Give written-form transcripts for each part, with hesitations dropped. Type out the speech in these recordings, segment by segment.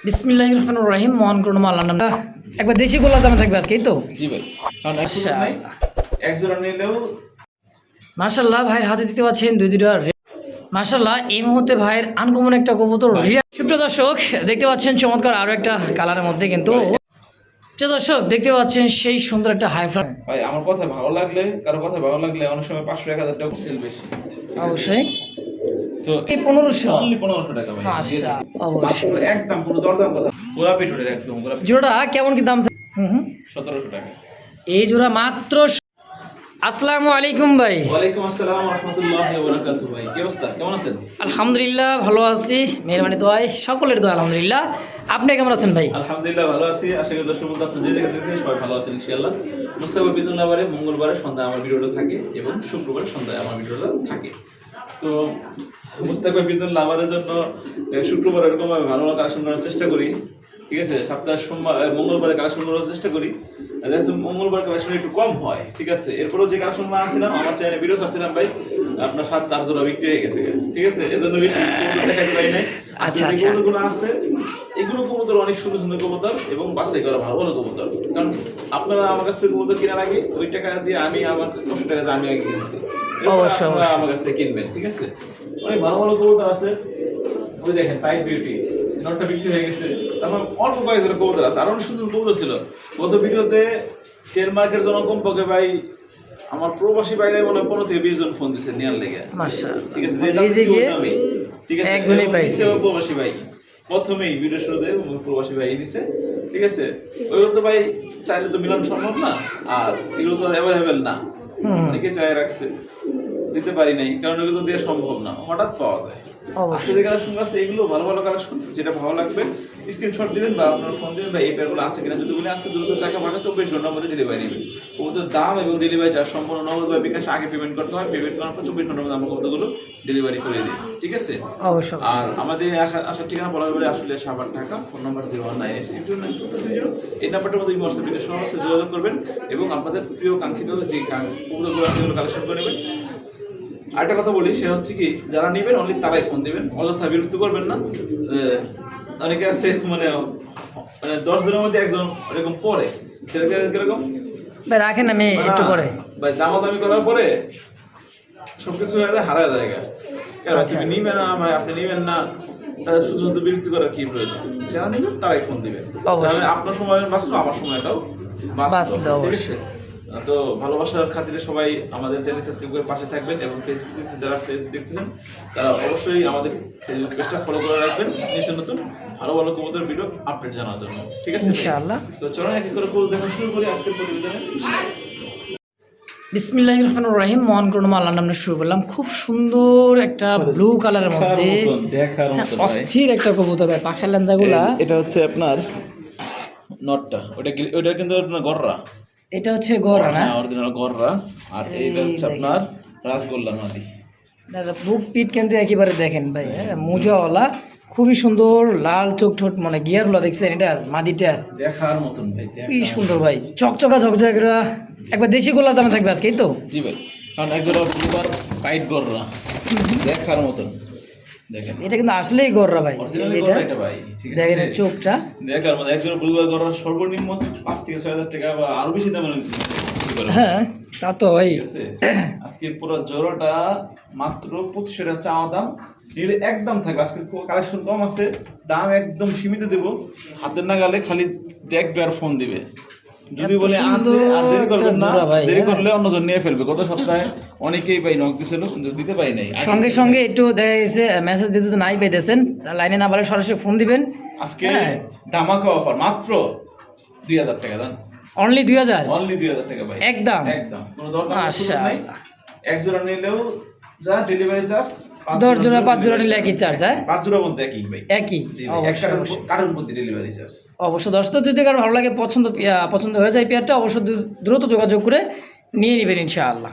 বিসমিল্লাহির রহমানির রহিম। মহান করুণা আল্লাহর নামে। একবার দেশি গোলা দামে থাকবে আজকেই তো। জি ভাই, কারণ এক জোড়া নিলেও মাশাআল্লাহ ভাইয়ের হাতে দিতে পাচ্ছেন দুইটা। মাশাআল্লাহ এই মুহূর্তে ভাইয়ের আনকমন একটা কবুতর। সুপ্রিয় দর্শক দেখতে পাচ্ছেন চমৎকার আরো একটা কালারের মধ্যে, কিন্তু প্রিয় দর্শক দেখতে পাচ্ছেন সেই সুন্দর একটা হাই ফ্লাই। ভাই আমার কথা ভালো লাগলে, কারো কথা ভালো লাগলে অনেক সময় 500-1000 টাকা সেল বেশি, অবশ্যই তো এই 1500 অনলি 1500 টাকা ভাই। মাশাআল্লাহ অবশ্যই একদম পুরো দরদাম কথা, গোলাপি ঠোঁটের একদম গোলাপি। জোড়া কেমন কি দাম? 1700 টাকা এই জোড়া মাত্র। আসসালামু আলাইকুম ভাই। ওয়ালাইকুম আসসালাম ওয়া রাহমাতুল্লাহি ওয়া বারাকাতুহু। ভাই কি অবস্থা, কেমন আছেন? আলহামদুলিল্লাহ ভালো আছি, মেহরবানি দোয়ায় সকলের দোয়া আলহামদুলিল্লাহ। আপনি কেমন আছেন ভাই? আলহামদুলিল্লাহ ভালো আছি, আশা করি দর্শক বন্ধু আপনারা যে জায়গা থেকে সবাই ভালো আছেন ইনশাআল্লাহ। মুস্তাফা বিজুল্লাহ বারে মঙ্গলবারে সন্ধ্যায় আমার ভিডিওটা থাকে এবং শুক্রবার সন্ধ্যায় আমার ভিডিওটা থাকে। তো মুস্তাফা বিজুল্লাহ বারের জন্য শুক্রবার এরকম ভালো ভালো কালেকশন করার চেষ্টা করি, ঠিক আছে। সপ্তাহে সোমবার মঙ্গলবারে কালেকশন করার চেষ্টা করি, মঙ্গলবার কালেকশন একটু কম হয়, ঠিক আছে। এরপরেও যে কালেকশন আনছিলাম আমার চ্যানেলে ভিডিও ছাড়ছিলাম ভাই, আপনার 7-8 জোড়া বিক্রি হয়ে গেছে, ঠিক আছে। এজন্য বেশি দেখাতে পারি নাই। আচ্ছা যে কবুতরগুলো আছে এগুলো কবুতর অনেক সুন্দর সুন্দর কবুতর এবং বাছাই করা ভালো ভালো কবুতর, কারণ আপনারা আমার কাছ থেকে কবুতর কেনার আগে ওই টাকা দিয়ে আমি আমার কষ্ট টাকা দিয়ে আমি আগে কিনছি, অবশ্যই আমার কাছ থেকে কিনবেন, ঠিক আছে। অনেক ভালো ভালো কবুতর আছে, ওই দেখেন পাইট বিউটি নটটা বিক্রি হয়ে গেছে। তারপর অল্প কয়েকজন কবুতর আছে, আর অনেক সুন্দর কবুতর ছিল। গত ভিডিওতে টেল মার্কের জন্য কমপক্ষে ভাই আমার প্রবাসী বাইরে মনে হয় 15 থেকে 20 জন ফোন দিচ্ছে নেওয়ার লেগে, মাশাআল্লাহ, ঠিক আছে। ঠিক আছে, একজনই পাইছে প্রবাসী ভাই, প্রথমেই ভিডিও শুরুতে প্রবাসী ভাই দিছে, ঠিক আছে। ওইগুলো তো ভাই চাইলে তো মিলানো সম্ভব না, আর এগুলো তো অ্যাভেলেবেল না, অনেকে চাই রাখছে, দিতে পারি নাই, কারণ এগুলো দেওয়া সম্ভব না, হঠাৎ পাওয়া যায়। আজকে কালেকশন আছে এগুলো ভালো ভালো কালেকশন, যেটা ভালো লাগবে স্ক্রিনশট দিবেন বা আপনার ফোন দিবেন বা এই পেয়ারগুলো আছে কিনা, যদি বলে আছে দ্রুত টাকা পাঠা 24 ঘন্টার মধ্যে ডেলিভারি নেবেন। কবুতর দাম এবং ডেলিভারি চার্জ সম্পূর্ণ নগদ বা বিকাশ আগে পেমেন্ট করতে হয়, পেমেন্ট করার পর 24 ঘন্টার মধ্যে আমরা কবুতরগুলো ডেলিভারি করে দিই, ঠিক আছে। অবশ্যই। আর আমাদের আসার ঠিকানা বলা হবে আসলে সাভার ঢাকা, ফোন নাম্বার 01986294230। এই নাম্বারটার মধ্যে হোয়াটসঅ্যাপ লিখে সবার সাথে যোগাযোগ করবেন এবং আপনাদের প্রিয় কাঙ্ক্ষিত যে কবুতরগুলো আছে সেগুলো কালেকশন করে নেবেন। আরেকটা কথা বলি, সে হচ্ছে কি যারা নেবেন অনলি তারাই ফোন দিবেন, অযথা বিরক্ত করবেন না। অনেকে আছে মানে 10 জনের মধ্যে একজন এরকম পরে, সেটাকে কিরকম ভাই রাখেন, আমি একটু পরে ভাই দামাদামি করার পরে সবকিছু হারায় জায়গা। আপনি নিবেন না ভাই, আপনি নিবেন না, শুধু শুধু বিরক্তি করার কি প্রয়োজন? যারা নেবেন তারাই ফোন দিবেন, আপনার সময় বাঁচলো, আমার সময়টাও বাঁচলো, অবশ্যই। তো ভালোবাসার খাতিরে সবাই আমাদের চ্যানেল সাবস্ক্রাইব করে পাশে থাকবেন এবং ফেসবুক যারা ফেসবুক দেখতেছেন তারা অবশ্যই আমাদের ফেসবুক পেজটা ফলো করে রাখবেন নিত্য নতুন ভালো ভালো কবুতর ভিডিও আপডেট জানার জন্য, ঠিক আছে ইনশাআল্লাহ। তো চলুন এক এক করে কবুতর দেখা শুরু করি আজকের প্রতিবেদনে। বিসমিল্লাহির রহমানির রহিম। মহান করুণা আল্লাহর নামে শুরু করলাম। খুব সুন্দর একটা ব্লু কালারের মধ্যে দেখার মতো অস্থির একটা কবুতর ভাই, পাখার লেঞ্জাগুলা। এটা হচ্ছে আপনার নটটা, ওটা কিন্তু আপনার গররা, এটা হচ্ছে গররা না, অরিজিনাল গররা। আর এইটা হচ্ছে আপনার রাসগোল্লা নদী। বুক পিট কিন্তু একেবারে দেখেন ভাই, মোজাওয়ালা, খুবই সুন্দর লাল চোখ ঠোঁট, মানে গিয়ারগুলো দেখছেন, এটার মাদিটা দেখার মতন ভাই, কি সুন্দর ভাই, চকচকা ঝকঝকা করে। একবার দেশি গোলা দামে থাকবে আজকেই তো। জি ভাই, কারণ একজোড়া ব্লুবার পাইট গররা দেখার মতন, দেখেন এটা কিন্তু আসলেই গররা ভাই, এটা ভাই, ঠিক আছে, দেখেন চোখটা দেখার মতো। একজোড়া ব্লুবার গররা সর্বনিম্ন 5 থেকে 6,000 টাকা বা আরো বেশি দামে। হ্যাঁ তা তো ভাই। আজকে পুরো জোড়াটা মাত্র 2500 টাকা চাওয়া দাম, নিলে একদম থাকবে। আজকে কালেকশন কম আছে, দাম একদম সীমিত দেবো, হাতের নাগালে, খালি দেখবে আর ফোন দিবে। যদি বলে আছে আর দেরি করবেন না, দেরি করলে অন্যজন নিয়ে ফেলবে। গত সপ্তাহে অনেকেই ভাই নক দিছিল কিন্তু দিতে পারি নাই, সঙ্গে সঙ্গে একটু দেখা গেছে মেসেজ দিতে তো নাই পাইতেছেন, লাইনে না বলে সরাসরি ফোন দিবেন। আজকে ধামাকা অফার মাত্র 2000 টাকা দাম, অনলি 2000, অনলি 2000 টাকা ভাই, একদম একদম কোনো দরকার নাই। এক জোড়া নিলেও যা ডেলিভারি চার্জ, 10 জোড়া 5 জোড়া নিলে একই চার্জ, হ্যাঁ 5 জোড়ার মধ্যে একই ভাই, একই কার্টুন প্রতি ডেলিভারি চার্জ। অবশ্য দর্শক যদি কারো ভালো লাগে, পছন্দ হয়ে যায় পেয়ারটা, অবশ্য দ্রুত যোগাযোগ করে নিয়ে নেবেন ইনশাআল্লাহ।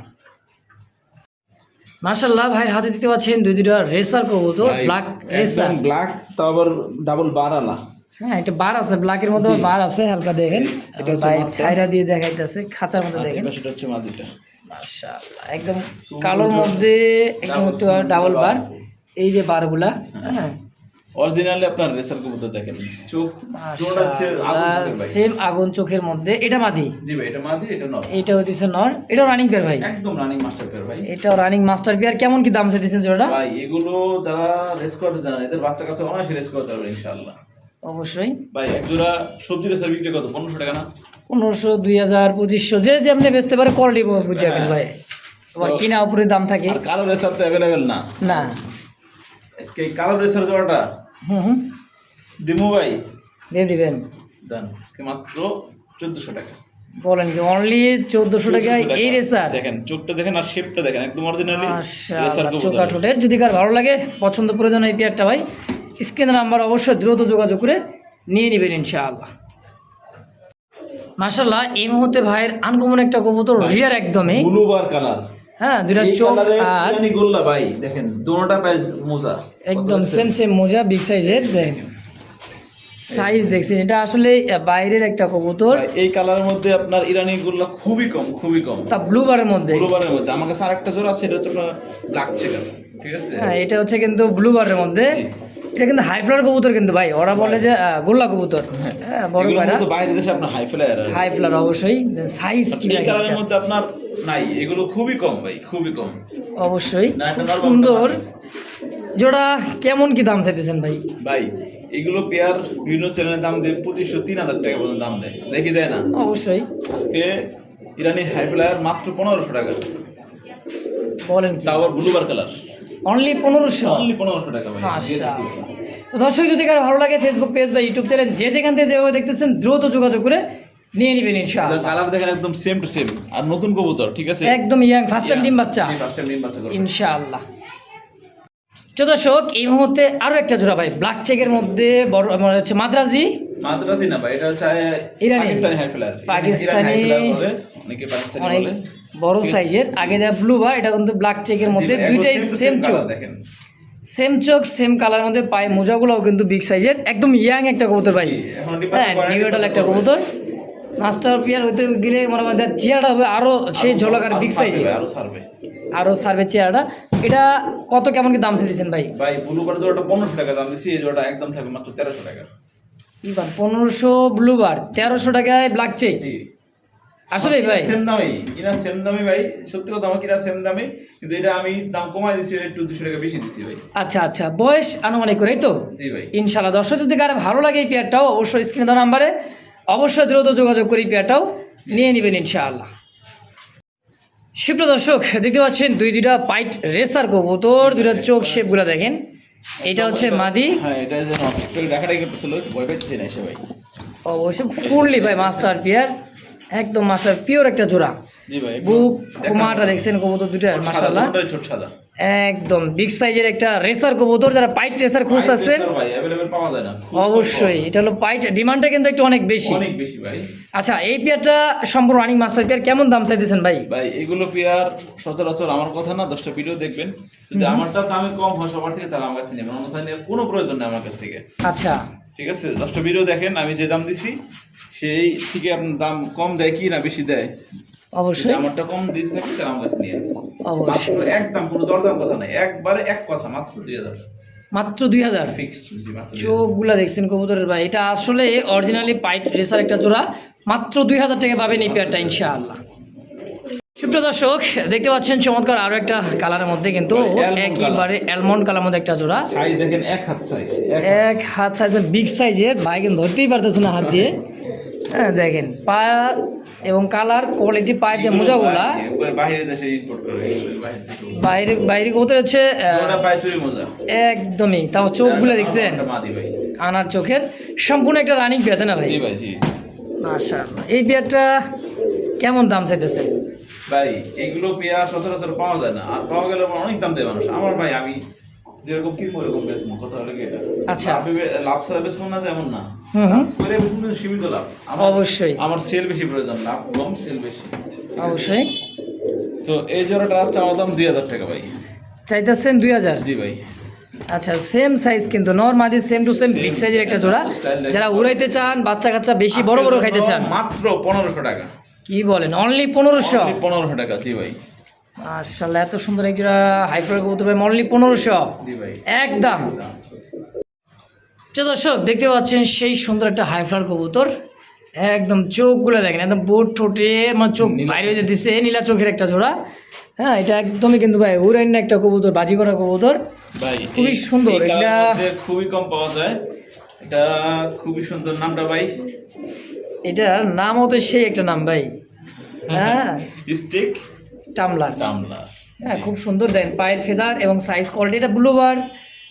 মাশাআল্লাহ ভাইয়ের হাতে দিতে পাচ্ছেন দুইটা রেসার কবুতর, ব্ল্যাক রেসার, ব্ল্যাক তো আবার ডাবল বারআলা। হ্যাঁ এটা বার আছে, ব্ল্যাকের মধ্যে বার আছে হালকা, দেখেন এটা ভাই ছাইরা দিয়ে দেখাইতেছে, খাঁচার মধ্যে দেখেন, সেটা হচ্ছে মাদিটা। মাশাআল্লাহ একদম কালোর মধ্যে একদম একটু ডাবল বার, এই যে বারগুলা, হ্যাঁ অরিজিনালি আপনার রেসার কবুতর দেখেন, চোখ জোড়া আগুন চোখের ভাই। সেম আগুন চোখের মধ্যে। এটা মাদি? জি ভাই, এটা মাদি, এটা নর। এটা হচ্ছে নর। এটাও রানিং পেয়ার ভাই? একদম রানিং মাস্টার পেয়ার ভাই। এটাও রানিং মাস্টার পেয়ার। কেমন কি দাম চাইতেছেন জোড়াটা? ভাই এগুলো যারা রেস করতে জানে এদের বাচ্চা কাচ্চা অনায়াসে রেস করতে পারবে ইনশাআল্লাহ। অবশ্যই ভাই এক জোড়া সবজি রেসার বিক্রি কত? 1500 টাকা না? 1500, 2000, 2500 যে যেমনি বেচতে পারে, কোয়ালিটি বুঝে রাখেন ভাই। আবার কিনা উপরে দাম থাকে। আর কালো রেসার তো অ্যাভেলেবেল না। না। আজকে কালো রেসার জোড়াটা হুম, দিমু ভাই, দিয়ে দিবেন। জান আজকে মাত্র 1400 টাকা। বলেন কি? অনলি 1400 টাকায় এই রেসার? দেখেন চোখটা দেখেন আর শেপটা দেখেন, একদম অরিজিনালি রেসার মাশাআল্লাহ, কবুতর। চোখা ঠোঁটের। যদি কার ভালো লাগে, পছন্দ প্রয়োজন এই পেয়ারটা ভাই, স্ক্রিনের নাম্বার অবশ্যই দ্রুত যোগাযোগ করে নিয়ে নেবেন ইনশাআল্লাহ। মাশাআল্লাহ, এই মুহূর্তে ভাইয়ের আনকমন একটা কবুতর, রিয়ার একদমই। ব্লু বার কালার, হ্যাঁ, দুইটা এই চোখ কালারে আর ইরানি গোল্লা ভাই, দেখেন দোনোটা প্রাইস মোজা একদম সেম মোজা, বিগ সাইজের। দেখেন সাইজ দেখছেন, এটা আসলে বাইরের একটা কবুতর। ভাই, এই কালারের মধ্যে আপনার ইরানি গোল্লা খুবই কম, খুবই কম। তা ব্লু বারের মধ্যে? ব্লু বারের মধ্যে আমার কাছে আরেকটা জোড়া আছে, এটা হচ্ছে আপনার ব্ল্যাক চেকার, ঠিক আছে? হ্যাঁ, এটা হচ্ছে কিন্তু ব্লু বারের মধ্যে। এটা কিন্তু হাই ফ্লার কবুতর কিন্তু ভাই, ওরা বলে যে গোল্লা কবুতর। হ্যাঁ, বড় এগুলোর পায়রা, মধ্যে বাইরে দেশে আপনার হাই ফ্লায়ার, হাই ফ্লার অবশ্যই। সাইজ কি এই ভাই কালারের এটা? মধ্যে আপনার নাই, এগুলো খুবই কম ভাই, খুবই কম। অবশ্যই না, এটা খুব normal সুন্দর। কালার। জোড়া কেমন কি দাম চাইতেছেন ভাই? ভাই এগুলো পেয়ার বিভিন্ন চ্যানেলের দাম দেয় 2500-3000 টাকা পর্যন্ত দাম দেয়, দেখি দেয় না? অবশ্যই। আজকে ইরানি হাই ফ্লায়ার মাত্র 1500 টাকা, বলেন কি? তাও আবার ব্লু বার কালার, অনলি 1500? অনলি 1500 টাকা ভাই। মাশাআল্লাহ। তো দর্শক, যদি কারো ভালো লাগে, ফেসবুক পেজ বা ইউটিউব চ্যানেল যে যেখান থেকে যেভাবে দেখতেছেন, দ্রুত যোগাযোগ করে নিয়ে নেবেন ইনশাআল্লাহ। কালার দেখেন একদম সেম টু সেম, আর নতুন কবুতর, ঠিক আছে? একদম ইয়াং, ফার্স্ট টাইম ডিম বাচ্চা জি, ফার্স্ট টাইম ডিম বাচ্চা করবে ইনশাআল্লাহ। তো দর্শক, এই মুহূর্তে আরো একটা জোড়া ভাই, ব্ল্যাক চেকের মধ্যে বড়, মানে হচ্ছে মাদ্রাজি। মাদ্রাজি না ভাই, এটা হচ্ছে ইরানি। Pakistani high flyer. পাকিস্তানি, অনেকে পাকিস্তানি অনেক বলে। বড় সাইজের। আগে দেয়া ব্লু বার, এটা কিন্তু ব্ল্যাক চেকের মধ্যে। জি ভাই, দুইটাই একদম সেম চোখ, কালার দেখেন। সেম চোখ, সেম কালার মধ্যে। পায়ে মোজাগুলোও কিন্তু বিগ সাইজের, একদম ইয়াং একটা কবুতর ভাই। এখন ডিম হ্যাঁ, বাচ্চা করে, নিউ এডাল একটা কবুতর। মাস্টার পিয়ার হইতে গেলে মনে করেন তার চেয়ারটা হবে আরো সেই ঝলকার, বিগ সাইজের, আরো সার্ভে। আরো সার্ভে চেয়ারটা। এটা কত কেমন কি দাম চাইছেন ভাই? ভাই ব্লু বার জোড়াটা 1500 টাকা দাম দিছি, এই জোড়াটা একদম থাকবে মাত্র 1300 টাকা। 1500 ব্লু বার, 1300 টাকায় ব্ল্যাক চেক। জি, আসলে ভাই সেম দামই কিনা, সেম দামই ভাই, সত্যি কথা আমার কিনা সেম দামে, কিন্তু এটা আমি দাম কমাই দিছি, একটু 200 টাকা বেশি দিছি ভাই। আচ্ছা আচ্ছা, বয়স আনুমানিক করেই তো? জি ভাই। ইনশাআল্লাহ। দর্শক, যদি কারো ভালো লাগে এই পেয়ারটাও, অবশ্যই স্ক্রিনে দেওয়া নাম্বারে অবশ্যই দ্রুত যোগাযোগ করে এই পেয়ারটাও নিয়ে নেবেন ইনশাআল্লাহ। সুপ্রিয় দর্শক, দেখতে পাচ্ছেন দুইটা পাইট রেসার কবুতর, দুইটা চোখ শেপগুলো দেখেন। এটা হচ্ছে মাদি। হ্যাঁ, এটা যে নষ্ট দেখাটাই করতেছিল, ভয় পাচ্ছি না এসে ভাই। অবশ্যই ফুললি ভাই মাস্টার পেয়ার, একদম মাস্টার পিওর একটা জোড়া। জি ভাই, বুক কুমারটা দেখছেন কবুতর দুইটা, মাশাআল্লাহ ছোট সাদা, একদম বিগ সাইজের একটা রেসার কবুতর। যারা পাইট রেসার খুঁজতেছেন, ভাই अवेलेबल পাওয়া যায় না, অবশ্যই এটা হলো পাইট। ডিমান্ডটা কিন্তু একটু অনেক বেশি, অনেক বেশি ভাই। আচ্ছা, এই পেয়ারটা সম্পূর্ণ রানিং মাস্টার পেয়ার, কেমন দাম চাইতেছেন ভাই? ভাই এগুলো পেয়ার সচরাচর আমার কথা না, 10টা ভিডিও দেখবেন, যদি আমারটা দামে কম হয় সবার থেকে, তাহলে আমার কাছ থেকে নেবেন, অন্যথায় নেওয়ার কোনো প্রয়োজন নেই আমার কাছ থেকে। আচ্ছা, ঠিক আছে, 10টা ভিডিও দেখেন, আমি যে দাম দিছি সেই থেকে আপনার দাম কম দেয় কি না বেশি দেয়, অবশ্যই আমারটা কম দিতে থাকি, তাহলে আমার কাছে নিয়ে নেবেন। অবশ্যই। মাত্র একদম, কোনো দরদাম কথা নাই, একবারে এক কথা, মাত্র 2000 মাত্র 2000? ফিক্সড। জি, মাত্র 2000। চোখগুলা দেখছেন কবুতরের ভাই, এটা আসলে অরিজিনালি পাইট রেসার একটা জোড়া। মাত্র 2000 টাকা পাবেন এই পেয়ারটা ইনশাআল্লাহ। সুপ্রিয় দর্শক, দেখতে পাচ্ছেন চমৎকার আরো একটা কালারের মধ্যে, কিন্তু একেবারে অ্যালমন্ড কালার মধ্যে একটা জোড়া। সাইজ দেখেন, এক হাত সাইজ, এক হাত সাইজের, বিগ সাইজের ভাই, কিন্তু ধরতেই পারতেছে না হাত দিয়ে। হ্যাঁ, দেখেন পা এবং কালার কোয়ালিটি, পায়ের যে মোজাগুলা বাইরের দেশে ইম্পোর্ট করে, বাইরে বাইরে কবুতর হচ্ছে ওটা পায় চুরি মোজা একদমই। তাও চোখগুলো দেখছেন, মাদি ভাই, আনার চোখের, সম্পূর্ণ একটা রানিং পেয়ার, তাই না ভাই? জি ভাই, জি। মাশাআল্লাহ। এই পেয়ারটা কেমন দাম চাইতেছে ভাই? এগুলো পেয়ার সচরাচর পাওয়া যায় না, আর পাওয়া গেলে অনেক দাম দেয় মানুষ। আমার ভাই, আমি যেরকম কিনবো ওরকম বেচবো, কথা হলে কি এটা? আচ্ছা। আমি লাভ ছাড়া বেচবো না, যেমন না হুম, করে বেচবো, কিন্তু সীমিত লাভ। অবশ্যই আমার সেল বেশি প্রয়োজন, লাভ কম, সেল বেশি। অবশ্যই। তো এই জোড়াটা চাওয়া দাম 2000 টাকা ভাই। চাইতেছেন 2000? জি ভাই। আচ্ছা, সেম সাইজ কিন্তু নর মাদি, সেম টু সেম বিগ সাইজের একটা জোড়া। যারা উড়াইতে চান, বাচ্চা কাচ্চা বেশি বড় বড় খাইতে চান, মাত্র 1500 টাকা। কি বলেন? অনলি 1500? 1500 টাকা, জি ভাই। মাশাআল্লাহ, এত সুন্দর এক জোড়া হাইফ্লার কবুতর ভাই, অনলি 1500? জি ভাই, একদম। যে দর্শক দেখতে পাচ্ছেন সেই সুন্দর একটা হাই ফ্লার কবুতর, একদম চোখগুলো দেখেন একদম বোট ঠোঁটে মানে চোখ বাইরে হয়ে দিচ্ছে, নীলা চোখের একটা জোড়া। হ্যাঁ, এটা একদমই কিন্তু ভাই উড়াইন একটা কবুতর, বাজি করা কবুতর, ভাই খুবই সুন্দর। এই এটা কালারের মধ্যে খুবই কম পাওয়া যায়, এটা খুবই সুন্দর। নামটা ভাই? এটার নাম হতে সেই একটা নাম ভাই, হ্যাঁ স্টিক টামলার। টামলার। হ্যাঁ, খুব সুন্দর দেন পায়ের ফেদার এবং সাইজ কোয়ালিটি। এটা ব্লুবার,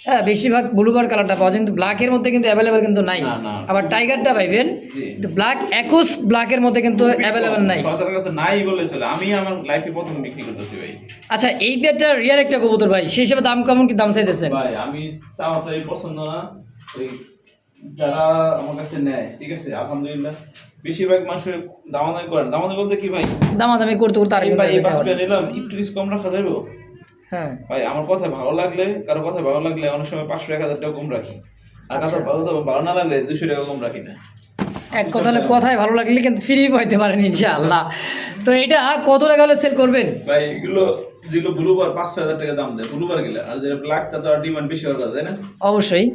হ্যাঁ বেশিরভাগ ব্লুবার কালারটা পাওয়া যায়, কিন্তু ব্ল্যাকের মধ্যে কিন্তু অ্যাভেলেবেল কিন্তু নাই। না, না। আবার টাইগারটা পাইবেন, জি। কিন্তু ব্ল্যাক একুশ ব্ল্যাকের মধ্যে কিন্তু অ্যাভেলেবেল নাই। সবার কাছে নাই বলে চলে, আমি আমার লাইফে প্রথম বিক্রি করতেছি ভাই। আচ্ছা, এই পেয়ারটা রিয়ার একটা কবুতর ভাই, সেই হিসেবে দাম কেমন কি দাম চাইতেছেন? ভাই আমি চাওয়া চাই পছন্দ না, ওই যারা আমার কাছে নেয়, ঠিক আছে, আলহামদুলিল্লাহ বেশিরভাগ মানুষের দামাদামি করেন। দামাদামি বলতে কি ভাই, দামাদামি করতে করতে এই ভাই এই আরেকজন বাসটা নিলাম, একটু কিছু কম রাখা যাবে? হ্যাঁ ভাই আমার কথা ভালো লাগলে, কারো কথা ভালো লাগলে অনেক সময় 500-1000 টাকা কম রাখি, আর কথা ভালো না লাগলে 200 টাকা কম রাখি না। এক কথা হলে কথায় ভালো লাগলে কিন্তু ফ্রি পাইতে পারেন ইনশাআল্লাহ। তো এটা কত টাকা হলে সেল করবেন? ভাই এগুলো যেগুলো ব্লুবার 500-1000 টাকা দাম দেয় ব্লুবার গেলে, আর যেটা ব্ল্যাক তা তো আর ডিমান্ড বেশি হওয়ার কথা, তাই না? অবশ্যই।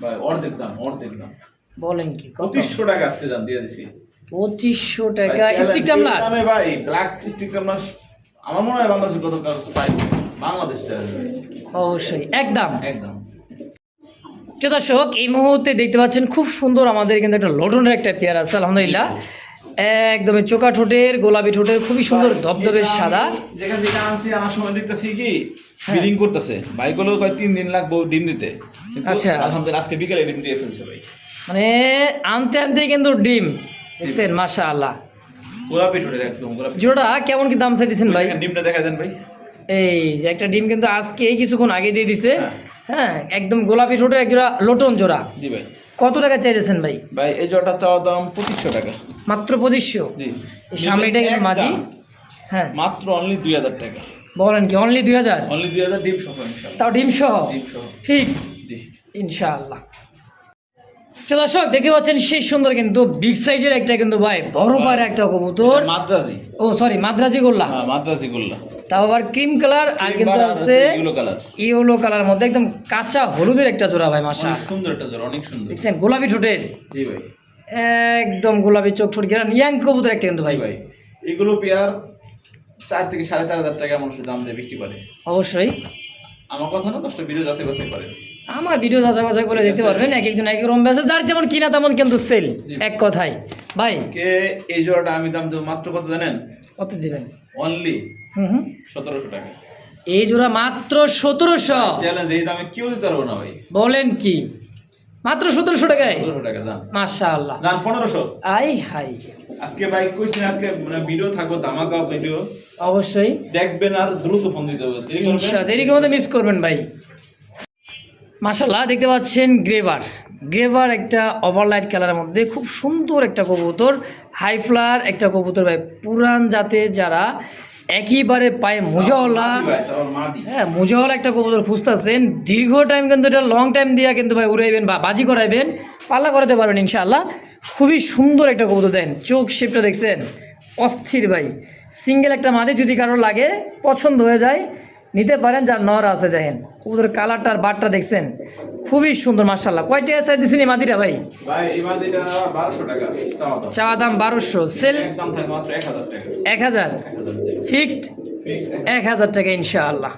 ভাই অর্ধেক দাম, অর্ধেক দাম। বলেন কি, কত? 2500 টাকা আজকে দাম দিয়ে দিছি। 2500 টাকা স্টিক টামলার? দামে ভাই ব্ল্যাক স্টিক টামলার আমার মনে হয় বাংলাদেশে কত কাগজ পাই, বাংলাদেশ ছাড়া ভাই অবশ্যই একদম একদম। যে দর্শক এই মুহূর্তে দেখতে পাচ্ছেন খুব সুন্দর আমাদের কিন্তু একটা লটনের একটা পেয়ার আছে আলহামদুলিল্লাহ, একদমই চোকা ঠোঁটের গোলাপি ঠোঁটের, খুবই সুন্দর ধবধবে সাদা। যেখান থেকে আনছি আনার সময় দেখতেছি কি ব্রিডিং করতেছে, ভাই গুলো কয় 3 দিন লাগবে ডিম দিতে, কিন্তু আচ্ছা। আলহামদুলিল্লাহ আজকে বিকেলে ডিম দিয়ে ফেলছে ভাই। মানে আনতে আনতেই কিন্তু ডিম দেখছেন, মাশাআল্লাহ। গোলাপি ঠোঁটের একদম গোলাপি। জোড়া কেমন কি দাম চাইতেছেন ভাই? দেখেন ডিমটা দেখা দেন ভাই। এই যে একটা ডিম কিন্তু আজকে এই কিছুক্ষণ আগে দিয়ে দিছে, হ্যাঁ। হ্যাঁ একদম গোলাপি ঠোঁটের এক জোড়া লোটন জোড়া। জি ভাই। কত টাকা চাইতেছেন ভাই? ভাই এই জোড়াটা চাওয়া দাম 2500 টাকা। মাত্র 2500? জি। এই সামনেটা কিন্তু মাদি, হ্যাঁ মাত্র অনলি 2000 টাকা। বলেন কি, অনলি 2000? অনলি 2000 ডিম সহ ইনশাআল্লাহ। তাও ডিম সহ? ডিম সহ ফিক্সড জি ইনশাআল্লাহ। তো দর্শক দেখতে পাচ্ছেন সেই সুন্দর কিন্তু বিগ সাইজের একটা কিন্তু ভাই বড় পায়ের একটা কবুতর। এটা মাদ্রাজি। ও সরি, মাদ্রাজি গোল্লা। হ্যাঁ মাদ্রাজি গোল্লা। তাও আবার ক্রিম কালার, আর কিন্তু আছে ইয়েলো কালার। ইয়েলো কালার মধ্যে একদম কাঁচা হলুদের একটা জোড়া ভাই, অনেক মাশাআল্লাহ। সুন্দর একটা জোড়া, অনেক সুন্দর। দেখছেন গোলাপি ঠোঁটের, জি ভাই। একদম গোলাপি চোখ ঠোঁট গেরা ইয়াং কবুতর একটা কিন্তু ভাই। ভাই এগুলো পেয়ার 4 থেকে 4500 টাকা মানুষের দাম দিয়ে বিক্রি করে। অবশ্যই আমার কথা না, 10টা ভিডিও যাচাই বাছাই করে। আমার ভিডিও যাচাই করে দেখতে পারবেন, এক একজন এক এক রকম বেচে, যার যেমন কিনা তেমন কিন্তু সেল। এক কথায় ভাই কে এই জোড়াটা আমি দাম দেবো মাত্র কত জানেন? কত দিবেন? অনলি হুম 1700 টাকা। এই জোড়া মাত্র 1700? চ্যালেঞ্জ, এই দামে কেউ দিতে পারবো না ভাই। বলেন কি, মাত্র 1700 টাকায়? 1700 টাকা জান। মাশাআল্লাহ। জান 1500। আই হাই, আজকে ভাই কইছি আজকে মানে ভিডিও থাকবে ধামাকা ভিডিও, অবশ্যই দেখবেন আর দ্রুত ফোন দিতে হবে, দেরি করবেন ইনশাআল্লাহ, দেরি করে মিস করবেন ভাই। মাশাআল্লাহ দেখতে পাচ্ছেন গ্রেভার, গ্রেভার একটা ওভারলাইট কালারের মধ্যে খুব সুন্দর একটা কবুতর, হাই ফ্লার একটা কবুতর ভাই, পুরান জাতের যারা একেবারে পায়ে মোজাওয়ালা, ভাই তারপর মাদি। হ্যাঁ মোজাওয়ালা একটা কবুতর খুঁজতেছেন, দীর্ঘ টাইম কিন্তু এটা লং টাইম দিয়া কিন্তু ভাই উড়াইবেন বা বাজি করাইবেন, পাল্লা করাতে পারবেন ইনশাআল্লাহ। খুবই সুন্দর একটা কবুতর, দেন চোখ শেপটা দেখছেন অস্থির ভাই। সিঙ্গেল একটা মাদি যদি কারোর লাগে পছন্দ হয়ে যায় নিতে পারেন, যার নর আছে। দেখেন কবুতরের কালারটা আর বাটটা দেখছেন খুবই সুন্দর মাশাআল্লাহ। কয় টাকা চাই দিচ্ছেন এই মাদিটা ভাই? ভাই এই মাদিটা 1200 টাকা চাওয়া দাম। চাওয়া দাম 1200, সেল একদম থাকে মাত্র 1000 টাকা। 1000 ফিক্সড, 1000 টাকা ইনশাআল্লাহ।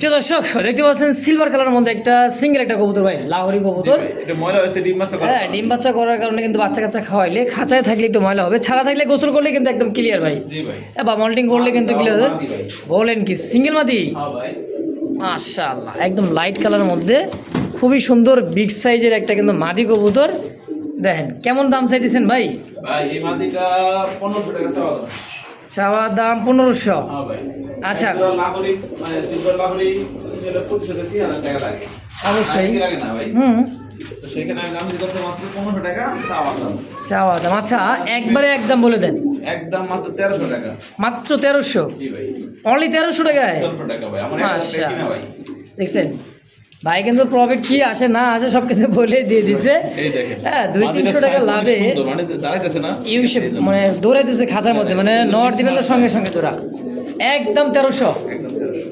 যে দর্শক দেখতে পাচ্ছেন সিলভার কালারের মধ্যে একটা সিঙ্গেল একটা কবুতর ভাই, লাহোরি কবুতর। এটা ময়লা হয়েছে ডিম বাচ্চা করে। হ্যাঁ ডিম বাচ্চা করার কারণে কিন্তু বাচ্চা কাচ্চা খাওয়াইলে খাঁচায় থাকলে একটু ময়লা হবে, ছাড়া থাকলে গোসল করলে কিন্তু একদম ক্লিয়ার ভাই, জি ভাই। বা মল্টিং করলে কিন্তু ক্লিয়ার হবে। মাদি ভাই। বলেন কি, সিঙ্গেল মাদি? হ্যাঁ ভাই। মাশাআল্লাহ একদম লাইট কালারের মধ্যে খুবই সুন্দর বিগ সাইজের একটা কিন্তু মাদি কবুতর। দেখেন কেমন দাম চাইতেছেন ভাই? ভাই এই মাদিটা 1500 টাকা চাওয়া দাম। চাওয়া দাম 1500? হ্যাঁ ভাই। আচ্ছা। লাহোরি মানে সিলভার লাহোরি যেটা 2500 থেকে 3000 টাকা লাগে। অবশ্যই। আর কি লাগে না ভাই। তো সেখানে আমি দাম দিতে মাত্র 1500 টাকা চাওয়া দাম। চাওয়া দাম আচ্ছা, একবারে একদম বলে দেন। একদম মাত্র 1300 টাকা। মাত্র 1300? জি ভাই। অনলি 1300 টাকায়? 1300 টাকা ভাই। আমার মাশাআল্লাহ। কিনা ভাই। দেখছেন ভাই কিন্তু প্রফিট কি আসে না আসে সব কিন্তু বলে দিয়ে দিছে। এই দেখেন। হ্যাঁ 200-300 টাকা লাভে মানে দাঁড়াইতেছে না। ইউসেপ মানে দৌড়াইতেছে খাঁচার মধ্যে, মানে নর দিবেন তো সঙ্গে সঙ্গে তোরা একদম 1300। একদম 1300।